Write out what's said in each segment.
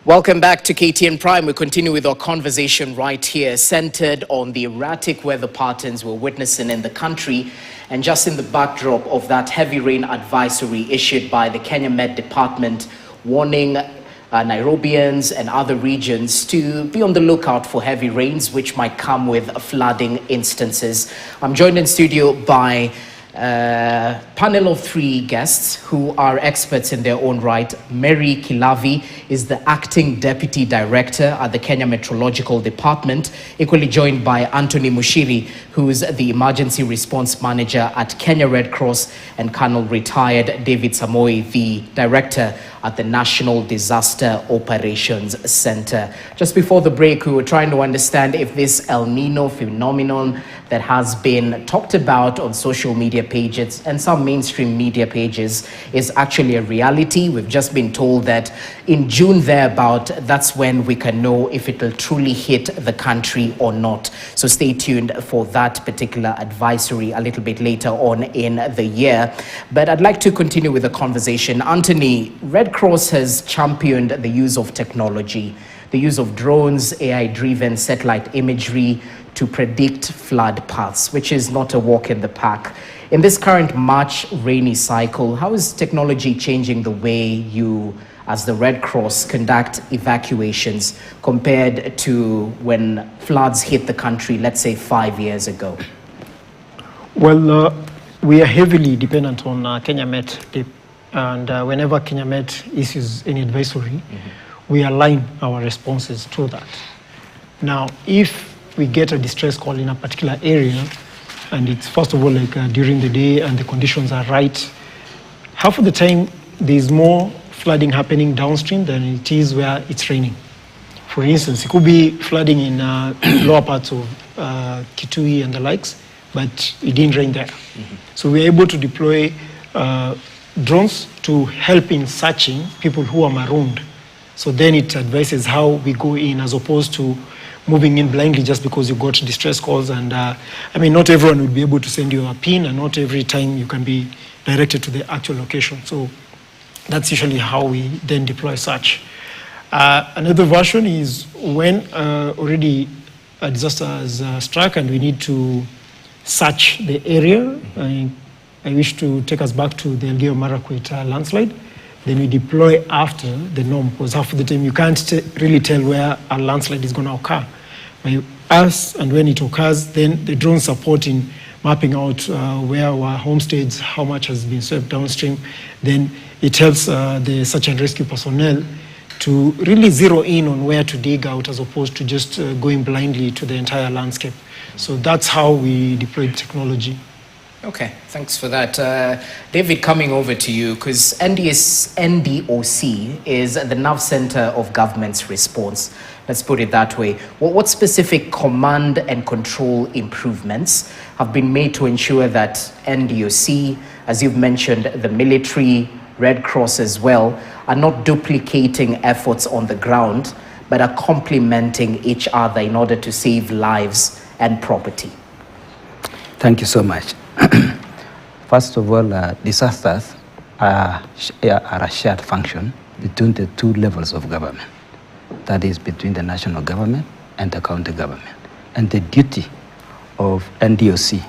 Welcome back to KTN Prime. We continue with our conversation right here, centered on the erratic weather patterns we're witnessing in the country, and just in the backdrop of that heavy rain advisory issued by the Kenya Met Department, warning Nairobians and other regions to be on the lookout for heavy rains, which might come with flooding instances. I'm joined in studio by a panel of three guests who are experts in their own right. Mary Kilavi is the acting deputy director at the Kenya Meteorological Department, equally joined by Anthony Mushiri, who is the emergency response manager at Kenya Red Cross, and Colonel retired David Samoi, the director at the National Disaster Operations Center. Just before the break, we were trying to understand if this El Nino phenomenon that has been talked about on social media pages and some mainstream media pages is actually a reality. We've just been told that in June thereabout, that's when we can know if it will truly hit the country or not. So stay tuned for that particular advisory a little bit later on in the year. But I'd like to continue with the conversation. Anthony, Red Cross has championed the use of technology, the use of drones, AI-driven satellite imagery to predict flood paths, which is not a walk in the park. In this current March rainy cycle, how is technology changing the way you, as the Red Cross, conduct evacuations compared to when floods hit the country, let's say 5 years ago? Well, we are heavily dependent on Kenya Met, and whenever Kenya Met issues any advisory, we align our responses to that. Now, if we get a distress call in a particular area, and it's first of all like during the day and the conditions are right, half of the time there's more flooding happening downstream than it is where it's raining. For instance, it could be flooding in lower parts of Kitui and the likes, but it didn't rain there. So we're able to deploy drones to help in searching people who are marooned. So then it advises how we go in, as opposed to moving in blindly just because you got distress calls. And I mean, not everyone would be able to send you a pin, and not every time you can be directed to the actual location. So that's usually how we then deploy search. Another version is when already a disaster has struck and we need to search the area. I wish to take us back to the Elgeyo Marakwet landslide. Then we deploy after the norm, because half of the time you can't really tell where a landslide is going to occur. By us, and when it occurs, then the drone support in mapping out where our homesteads, how much has been swept downstream. Then it helps the search and rescue personnel to really zero in on where to dig out, as opposed to just going blindly to the entire landscape. So that's how we deploy technology. Okay, thanks for that. David, coming over to you, because NDOC is the nerve center of government's response. Let's put it that way. What specific command and control improvements have been made to ensure that NDOC, as you've mentioned, the military, Red Cross as well, are not duplicating efforts on the ground, but are complementing each other in order to save lives and property? Thank you so much. First of all, disasters are a shared function between the two levels of government. That is between the national government and the county government. And the duty of NDOC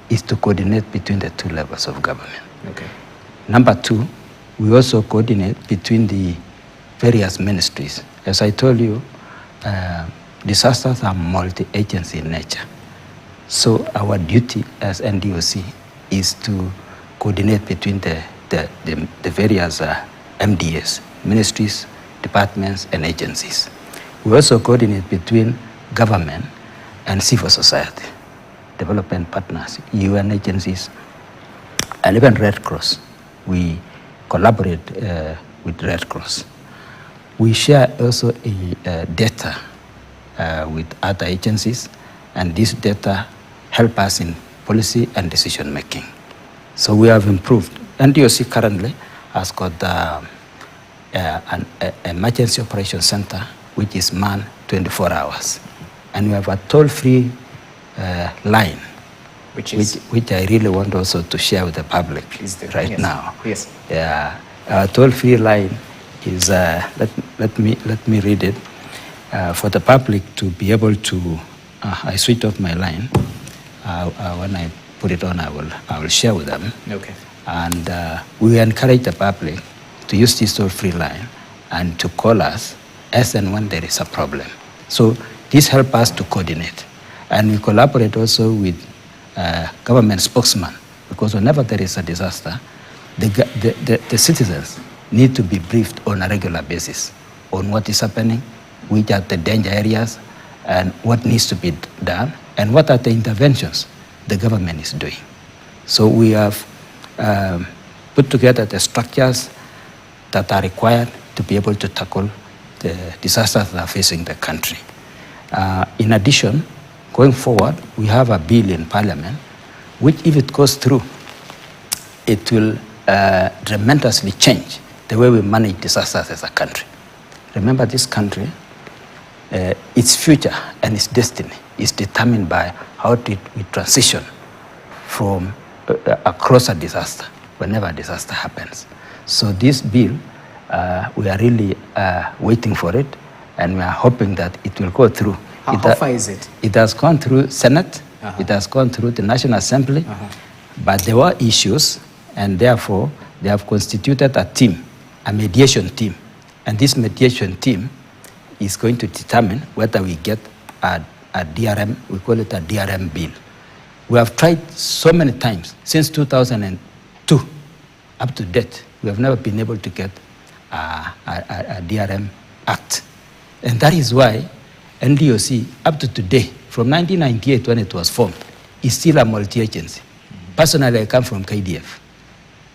is to coordinate between the two levels of government. Okay. Number two, we also coordinate between the various ministries. As I told you, disasters are multi-agency in nature. So our duty as NDOC is to coordinate between the various MDAs, ministries, departments, and agencies. We also coordinate between government and civil society, development partners, UN agencies, and even Red Cross. We collaborate with Red Cross. We share also data with other agencies, and this data help us in policy and decision making. So we have improved. NDOC currently has got an emergency operations center, which is manned 24 hours. And we have a toll-free line, which I really want also to share with the public right now. Yes. Our toll-free line is, let me read it, for the public to be able to, I switched off my line. When I put it on, I will share with them. Okay. And we encourage the public to use this toll-free line and to call us as and when there is a problem. So this helps us to coordinate. And we collaborate also with government spokesman, because whenever there is a disaster, the citizens need to be briefed on a regular basis on what is happening, which are the danger areas, and what needs to be done, and what are the interventions the government is doing. So we have put together the structures that are required to be able to tackle the disasters that are facing the country. In addition, going forward, we have a bill in Parliament, which if it goes through, it will tremendously change the way we manage disasters as a country. Remember, this country, its future and its destiny is determined by how we transition from across a disaster, whenever a disaster happens. So this bill, we are really waiting for it, and we are hoping that it will go through. How far is it? It has gone through Senate, it has gone through the National Assembly, but there were issues, and therefore they have constituted a team, a mediation team, and this mediation team is going to determine whether we get a DRM, we call it a DRM bill. We have tried so many times, since 2002, up to date, we have never been able to get a DRM Act. And that is why NDOC, up to today, from 1998 when it was formed, is still a multi-agency. Personally, I come from KDF,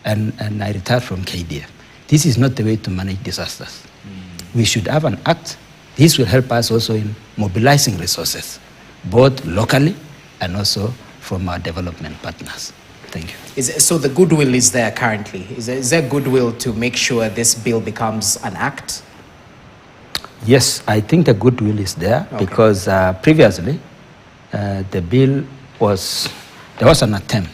and I retired from KDF. This is not the way to manage disasters. We should have an act. This will help us also in mobilizing resources, both locally and also from our development partners. Thank you. So the goodwill is there currently? Is there goodwill to make sure this bill becomes an act? Yes, I think the goodwill is there, because previously the bill was, there was an attempt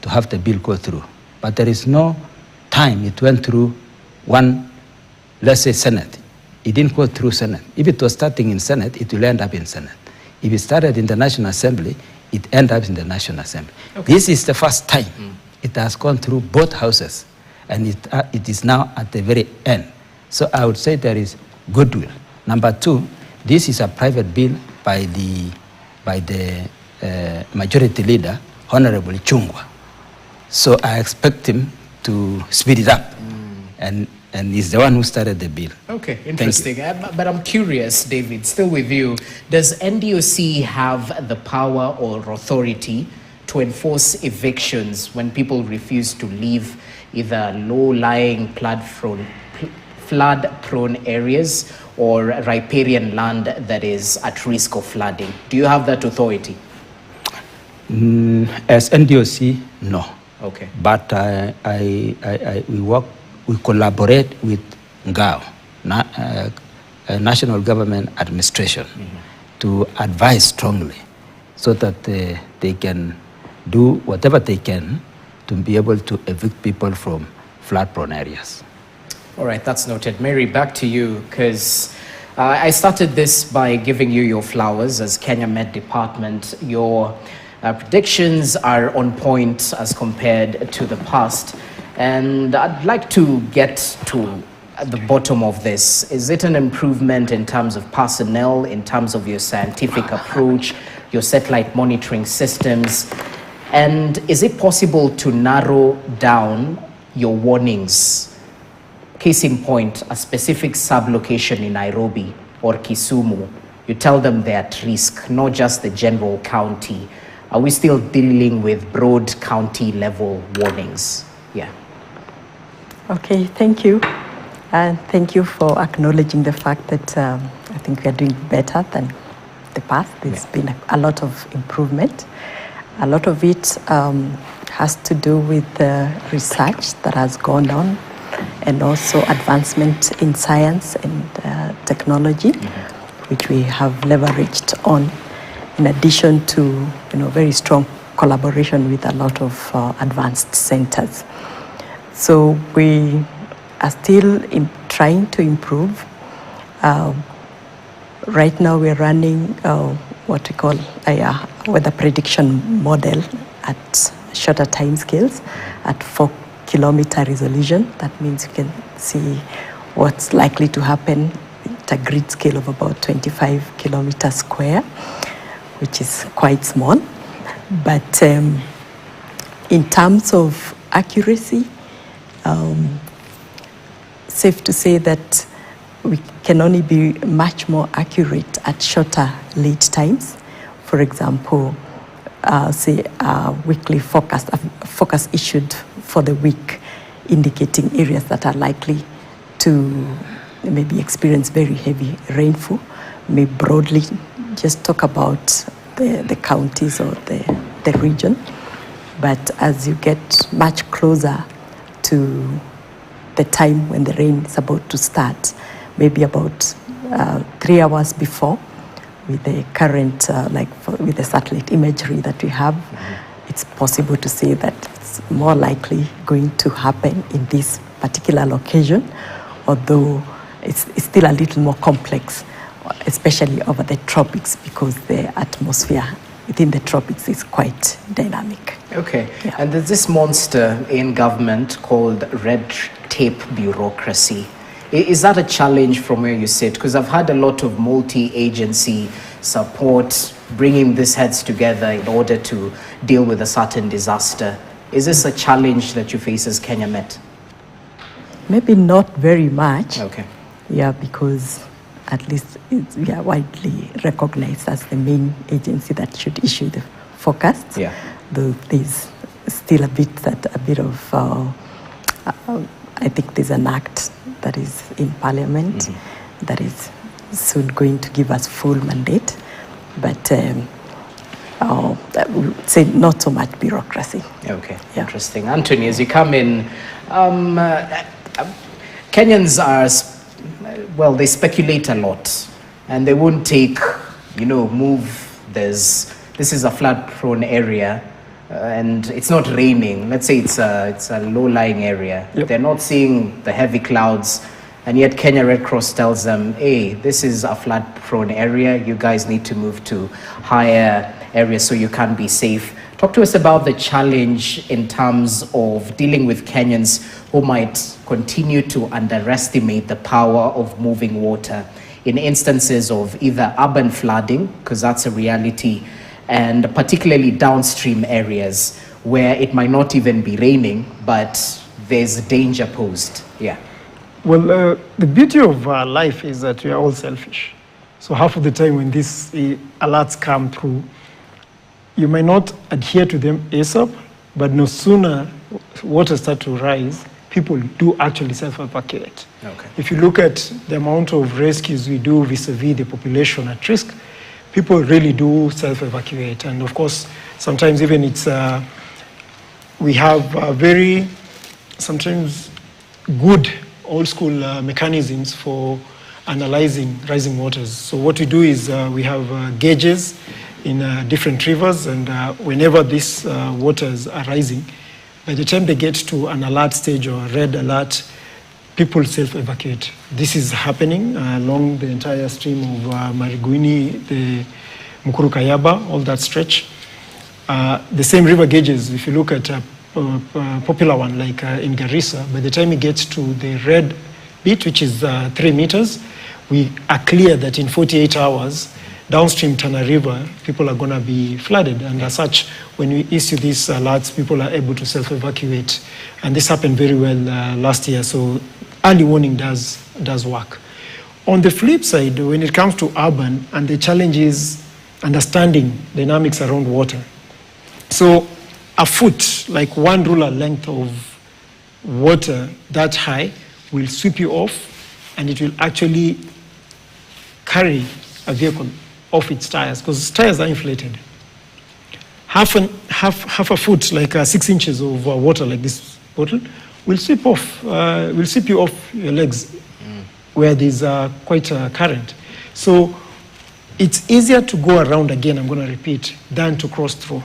to have the bill go through, but there is no time it went through one, let's say, Senate. It didn't go through Senate. If it was starting in Senate, it will end up in Senate. If it started in the National Assembly, it ends up in the National Assembly. This is the first time it has gone through both houses, and it is now at the very end. So I would say there is goodwill. Number two, this is a private bill by the majority leader, Honorable Chungwa. So I expect him to speed it up, and he's the one who started the bill. Okay, interesting. But I'm curious, David, still with you. Does NDOC have the power or authority to enforce evictions when people refuse to leave either low-lying flood-prone areas or riparian land that is at risk of flooding? Do you have that authority? As NDOC, no. Okay. But we collaborate with NGAO, National Government Administration, to advise strongly so that they can do whatever they can to be able to evict people from flood-prone areas. All right, that's noted. Mary, back to you, because I started this by giving you your flowers as Kenya Met Department. Your predictions are on point as compared to the past. And I'd like to get to the bottom of this. Is it an improvement in terms of personnel, in terms of your scientific approach, your satellite monitoring systems? And is it possible to narrow down your warnings? Case in point, a specific sublocation in Nairobi or Kisumu, you tell them they're at risk, not just the general county. Are we still dealing with broad county level warnings? Yeah. Okay, thank you. And thank you for acknowledging the fact that I think we are doing better than the past. There's been a lot of improvement. A lot of it has to do with the research that has gone on, and also advancement in science and technology, which we have leveraged on, in addition to very strong collaboration with a lot of advanced centers. So we are still trying to improve. Right now we're running what we call a weather prediction model at shorter time scales at 4-kilometer resolution. That means you can see what's likely to happen at a grid scale of about 25 kilometers square, which is quite small. But in terms of accuracy, safe to say that we can only be much more accurate at shorter lead times. For example, say a weekly forecast issued for the week, indicating areas that are likely to maybe experience very heavy rainfall, may broadly just talk about the counties or the region. But as you get much closer to the time when the rain is about to start, maybe about 3 hours before, with the current, with the satellite imagery that we have, it's possible to say that it's more likely going to happen in this particular location, although it's still a little more complex, especially over the tropics, because the atmosphere within the tropics is quite dynamic. Okay, Yeah. and there's this monster in government called red tape bureaucracy. Is that a challenge from where you sit? Because I've had a lot of multi-agency support bringing these heads together in order to deal with a certain disaster. Is this a challenge that you face as Kenya Met? Maybe not very much. Okay. Yeah, because at least we are widely recognized as the main agency that should issue the forecasts. Yeah. Though there's still a bit of, I think there's an act that is in Parliament that is soon going to give us full mandate. But I would say not so much bureaucracy. Okay, Yeah. interesting. Anthony, as you come in, Kenyans are, they speculate a lot, and they won't take, move. This is a flood-prone area, and it's not raining. Let's say it's a low-lying area. Yep. They're not seeing the heavy clouds, and yet Kenya Red Cross tells them, hey, this is a flood-prone area. You guys need to move to higher areas so you can be safe. Talk to us about the challenge in terms of dealing with Kenyans who might continue to underestimate the power of moving water in instances of either urban flooding, because that's a reality, and particularly downstream areas where it might not even be raining, but there's danger posed. Yeah. Well, the beauty of life is that we are all selfish. So half of the time when these alerts come through, you might not adhere to them ASAP, but no sooner water starts to rise, people do actually self-evacuate. Okay. If you look at the amount of rescues we do vis-a-vis the population at risk, people really do self-evacuate. And of course, sometimes even we have very, sometimes good old school mechanisms for analyzing rising waters. So what we do is we have gauges in different rivers, and whenever these waters are rising, by the time they get to an alert stage or a red alert, people self-evacuate. This is happening along the entire stream of Mariguini, the Mukuru Kayaba, all that stretch. The same river gauges, if you look at a popular one like in Garissa, by the time it gets to the red bit, which is 3 meters, we are clear that in 48 hours, downstream Tana River, people are going to be flooded. And as such, when we issue these alerts, people are able to self-evacuate. And this happened very well last year. So early warning does work. On the flip side, when it comes to urban, and the challenge is understanding dynamics around water. So a foot, like one ruler length of water that high, will sweep you off, and it will actually carry a vehicle off its tires, because tires are inflated. Half a foot, like 6 inches of water, like this bottle, will sweep you off your legs, where there's quite a current. So it's easier to go around again, I'm going to repeat, than to cross through.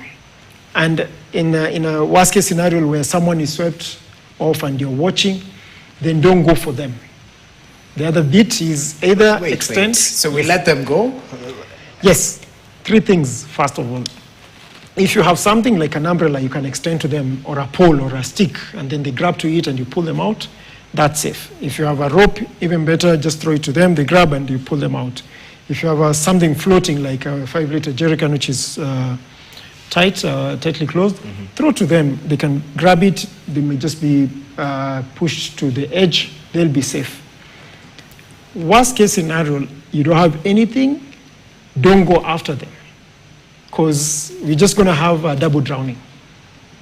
And in a worst case scenario where someone is swept off and you're watching, then don't go for them. The other bit is either extend. So we let them go? Yes, 3 things, first of all. If you have something like an umbrella, you can extend to them, or a pole or a stick, and then they grab to it and you pull them out, that's safe. If you have a rope, even better, just throw it to them, they grab and you pull them out. If you have something floating, like a 5-liter jerrycan, which is tightly closed, throw to them, they can grab it, they may just be pushed to the edge, they'll be safe. Worst case scenario, you don't have anything, don't go after them, because we're just going to have a double drowning.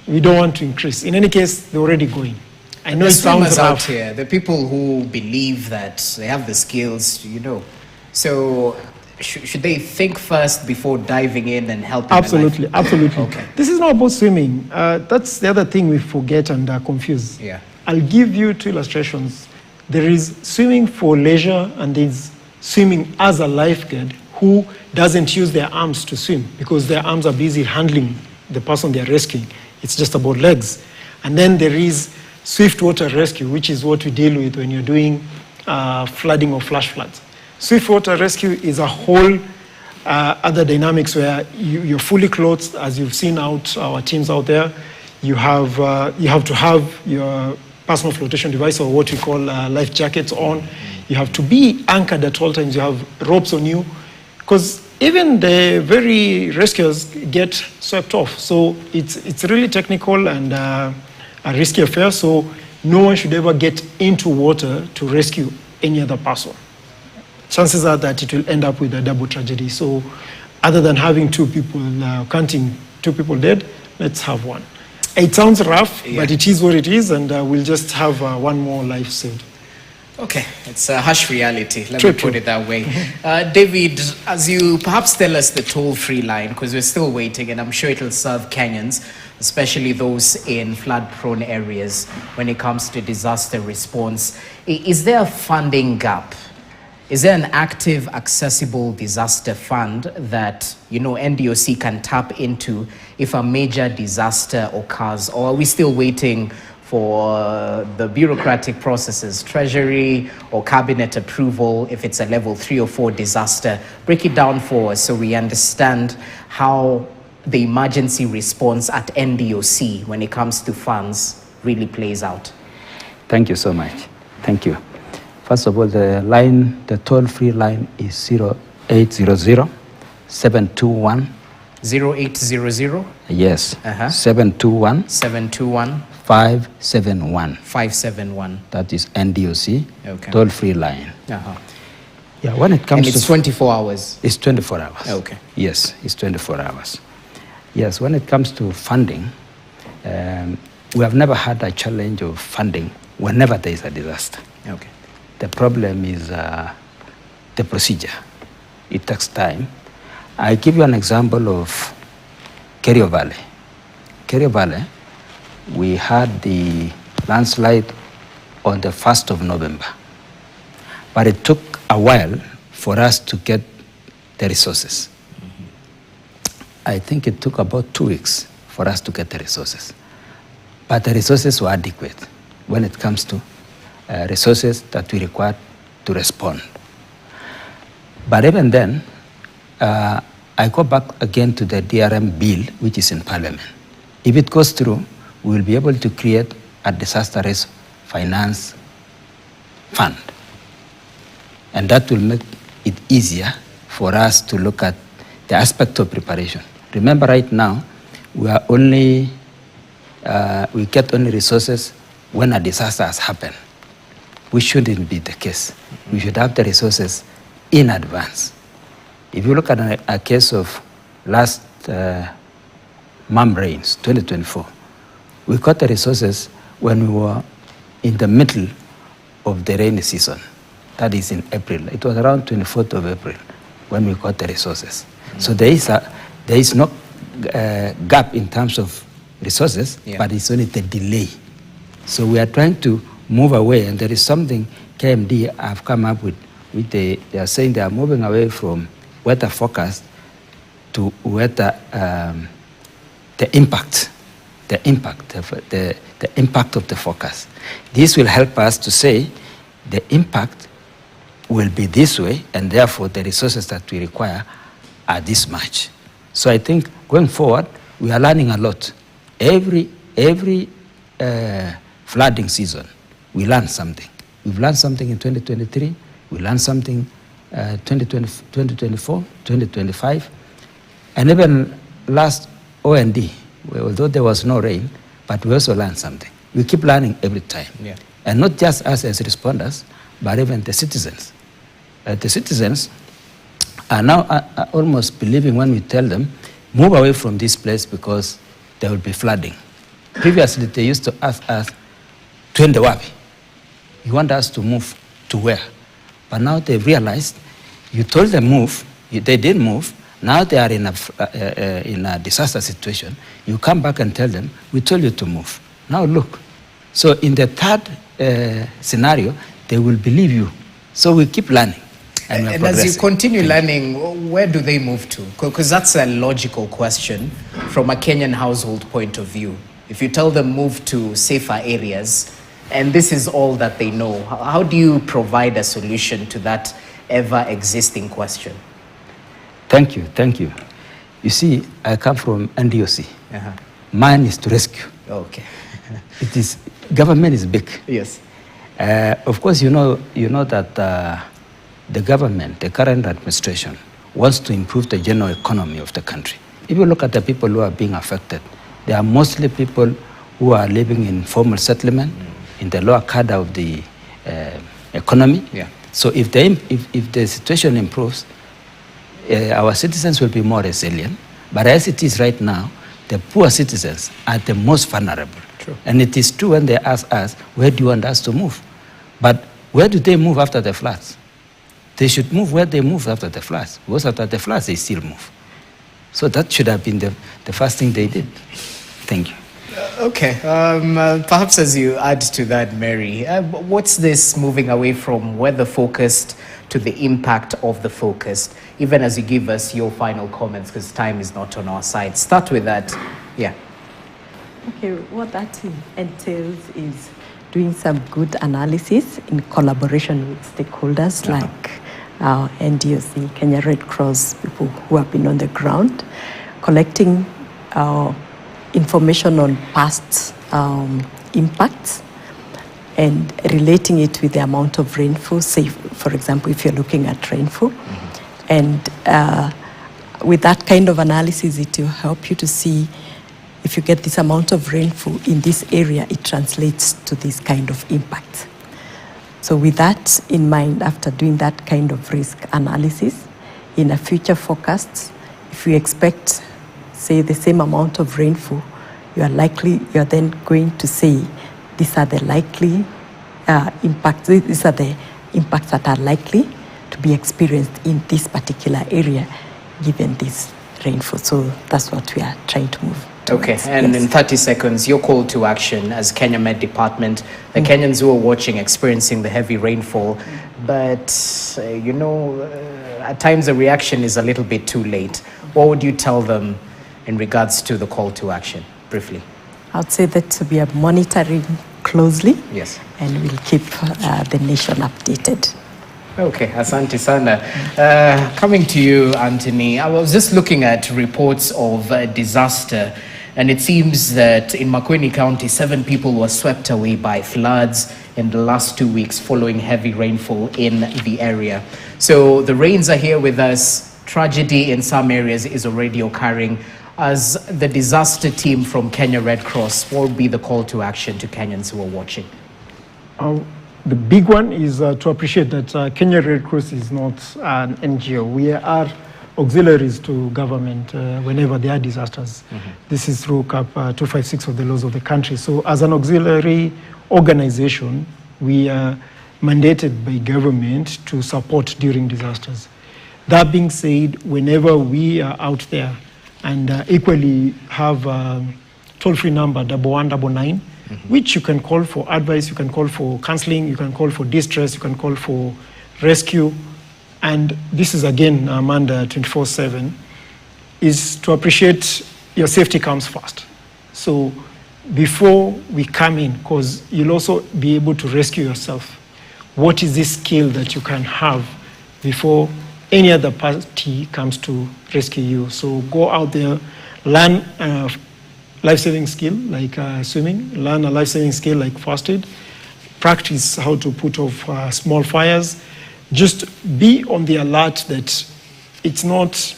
We don't want to increase. In any case, they're already going. I know it sounds rough. Out here, the people who believe that they have the skills, so should they think first before diving in and helping? Absolutely, absolutely. Okay. This is not about swimming. That's the other thing we forget and are confused. Yeah. I'll give you 2 illustrations. There is swimming for leisure, and there's swimming as a lifeguard who doesn't use their arms to swim because their arms are busy handling the person they're rescuing. It's just about legs. And then there is swift water rescue, which is what we deal with when you're doing flooding or flash floods. Swift water rescue is a whole other dynamics where you're fully clothed, as you've seen our teams out there. You have to have your personal flotation device, or what we call life jackets on. You have to be anchored at all times. You have ropes on you, because even the very rescuers get swept off. So it's really technical and a risky affair. So no one should ever get into water to rescue any other person. Chances are that it will end up with a double tragedy. So other than having 2 people, counting 2 people dead, let's have 1. It sounds rough, but it is what it is, and we'll just have 1 more life saved. Okay, it's a harsh reality, let me put it that way. David, as you perhaps tell us the toll-free line, because we're still waiting, and I'm sure it'll serve Kenyans, especially those in flood-prone areas, when it comes to disaster response. Is there a funding gap? Is there an active, accessible disaster fund that, NDOC can tap into if a major disaster occurs? Or are we still waiting for the bureaucratic processes, Treasury or Cabinet approval, if it's a level 3 or 4 disaster? Break it down for us so we understand how the emergency response at NDOC when it comes to funds really plays out. Thank you so much. Thank you. First of all, the toll-free line is 0800 721 0800? Yes. 721 721 571. 571. That is NDOC, okay. Toll-free line. Yeah, when it comes and it's 24 hours? It's 24 hours. Okay. Yes, it's 24 hours. Yes, when it comes to funding, we have never had a challenge of funding whenever there is a disaster. Okay. The problem is the procedure. It takes time. I give you an example of Kerio Valley. Kerio Valley, we had the landslide on the 1st of November. But it took a while for us to get the resources. I think it took about 2 weeks for us to get the resources. But the resources were adequate when it comes to resources that we require to respond. But even then, I go back again to the DRM bill, which is in Parliament. If it goes through, we will be able to create a disaster risk finance fund. And that will make it easier for us to look at the aspect of preparation. Remember, right now, we are only, we get only resources when a disaster has happened. Which shouldn't be the case. We should have the resources in advance. If you look at a case of last MAM rains, 2024, we got the resources when we were in the middle of the rainy season. That is in April. It was around 24th of April when we got the resources. So there is no gap in terms of resources, but it's only the delay. So we are trying to move away, and there is something KMD have come up with, they are saying they are moving away from weather forecast to weather, the impact the impact of the focus. This will help us to say the impact will be this way, and therefore the resources that we require are this much. So I think going forward, we are learning a lot. Every flooding season, we learn something. We've learned something in 2023, we learned something 2024, 2025, and even last OND, although there was no rain, but we also learned something. We keep learning every time. Yeah. And not just us as responders, but even the citizens. The citizens are now almost believing when we tell them, move away from this place because there will be flooding. Previously, they used to ask us, twende wapi? You want us to move to where? But now they've realized, you told them move, they didn't move, now they are in a disaster situation. You come back and tell them, we told you to move. Now look. So in the third scenario, they will believe you. So we keep learning. And as you continue learning, where do they move to? Because that's a logical question from a Kenyan household point of view. If you tell them move to safer areas, and this is all that they know, how do you provide a solution to that ever-existing question? Thank you, thank you. You see, I come from NDOC. Mine is to rescue. Okay. Government is big. Yes. Of course, you know that the government, the current administration, wants to improve the general economy of the country. If you look at the people who are being affected, they are mostly people who are living in formal settlement, in the lower cadre of the economy. Yeah. So if the situation improves, our citizens will be more resilient. But as it is right now, the poor citizens are the most vulnerable. True. And it is true when they ask us, where do you want us to move? But where do they move after the floods? They should move where they moved after the floods. Because after the floods, they still move. So that should have been the first thing they did. Thank you. Okay. Perhaps as you add to that, Mary, what's this moving away from weather-focused to the impact of the focused, even as you give us your final comments, because time is not on our side. Start with that. Yeah. Okay, what that entails is doing some good analysis in collaboration with stakeholders like our NDOC, Kenya Red Cross, people who have been on the ground, collecting information on past impacts and relating it with the amount of rainfall, say, for example, if you're looking at rainfall. And with that kind of analysis, it will help you to see if you get this amount of rainfall in this area, it translates to this kind of impact. So with that in mind, after doing that kind of risk analysis, in a future forecast, if we expect, say, the same amount of rainfall, you're then going to say, these are the likely impacts, these are the impacts that are likely to be experienced in this particular area, given this rainfall. So that's what we are trying to move towards. Okay, and yes. in 30 seconds, your call to action as Kenya Met Department, the Kenyans who are watching, experiencing the heavy rainfall, but at times the reaction is a little bit too late. What would you tell them in regards to the call to action, briefly? I'd say that we are monitoring closely. Yes. And we'll keep the nation updated. Okay, asante sana. Coming to you, Anthony, I was just looking at reports of disaster, and it seems that in Makueni County, 7 people were swept away by floods in the last 2 weeks following heavy rainfall in the area. So the rains are here with us. Tragedy in some areas is already occurring. As the disaster team from Kenya Red Cross, what would be the call to action to Kenyans who are watching? The big one is to appreciate that Kenya Red Cross is not an NGO. We are auxiliaries to government whenever there are disasters. This is through Cap 256 of the laws of the country. So as an auxiliary organization, we are mandated by government to support during disasters. That being said, whenever we are out there and equally have a toll-free number, 1199, which you can call for advice, you can call for counseling, you can call for distress, you can call for rescue. And this is again manned 24/7, is to appreciate your safety comes first. So before we come in, because you'll also be able to rescue yourself. What is this skill that you can have before any other party comes to rescue you? So go out there, learn a life-saving skill like swimming, learn a life-saving skill like first aid, practice how to put off small fires. Just be on the alert that it's not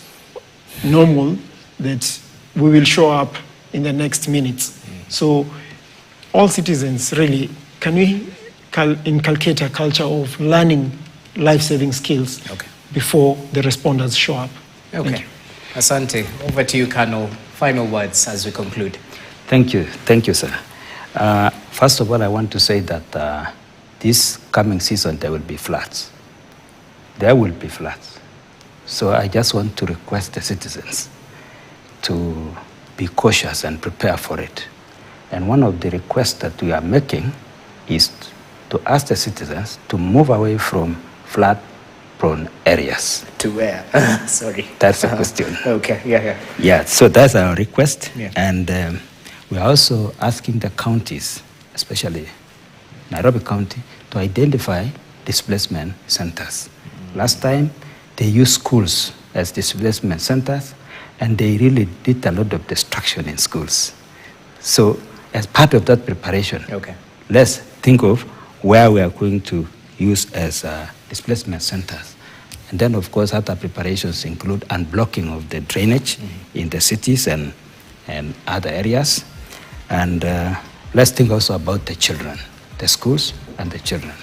normal that we will show up in the next minutes. So all citizens really, can we inculcate a culture of learning life-saving skills before the responders show up? Okay. Asante, over to you, Colonel. Final words as we conclude. Thank you, sir. First of all, I want to say that this coming season, there will be floods. There will be floods. So I just want to request the citizens to be cautious and prepare for it. And one of the requests that we are making is to ask the citizens to move away from flood-prone areas. To where? Sorry. That's the question. Okay, yeah. Yeah, so that's our request. Yeah. And we are also asking the counties, especially Nairobi County, to identify displacement centers. Last time, they used schools as displacement centers, and they really did a lot of destruction in schools. So as part of that preparation, let's think of where we are going to use as displacement centers. And then, of course, other preparations include unblocking of the drainage in the cities and other areas. And let's think also about the children, the schools and the children,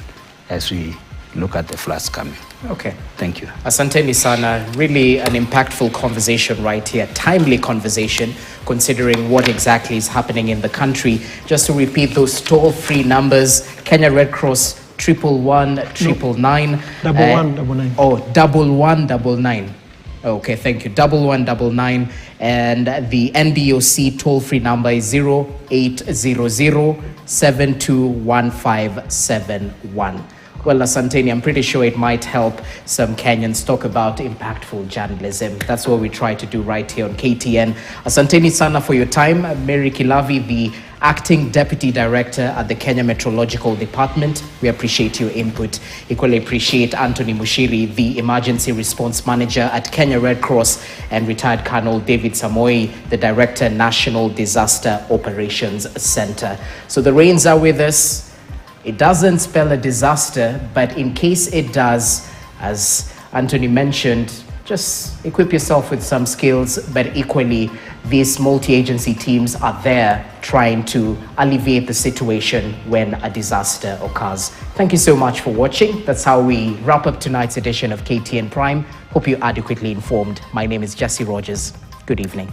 as we look at the floods coming. Okay. Thank you. Asanteni sana. Really an impactful conversation right here. Timely conversation, considering what exactly is happening in the country. Just to repeat those toll-free numbers, Kenya Red Cross 111 999. 1199. Oh, 1199. Okay, thank you. 1199. And the NDOC toll-free number is 0800 721571. Well, Asanteni, I'm pretty sure it might help some Kenyans talk about impactful journalism. That's what we try to do right here on KTN. Asanteni sana for your time. Mary Kilavi, the Acting Deputy Director at the Kenya Meteorological Department. We appreciate your input. Equally appreciate Anthony Mushiri, the Emergency Response Manager at Kenya Red Cross, and retired Colonel David Samoi, the Director, National Disaster Operations Center. So the rains are with us. It doesn't spell a disaster, but in case it does, as Anthony mentioned, just equip yourself with some skills, but equally, these multi-agency teams are there trying to alleviate the situation when a disaster occurs. Thank you so much for watching. That's how we wrap up tonight's edition of KTN Prime. Hope you're adequately informed. My name is Jesse Rogers. Good evening.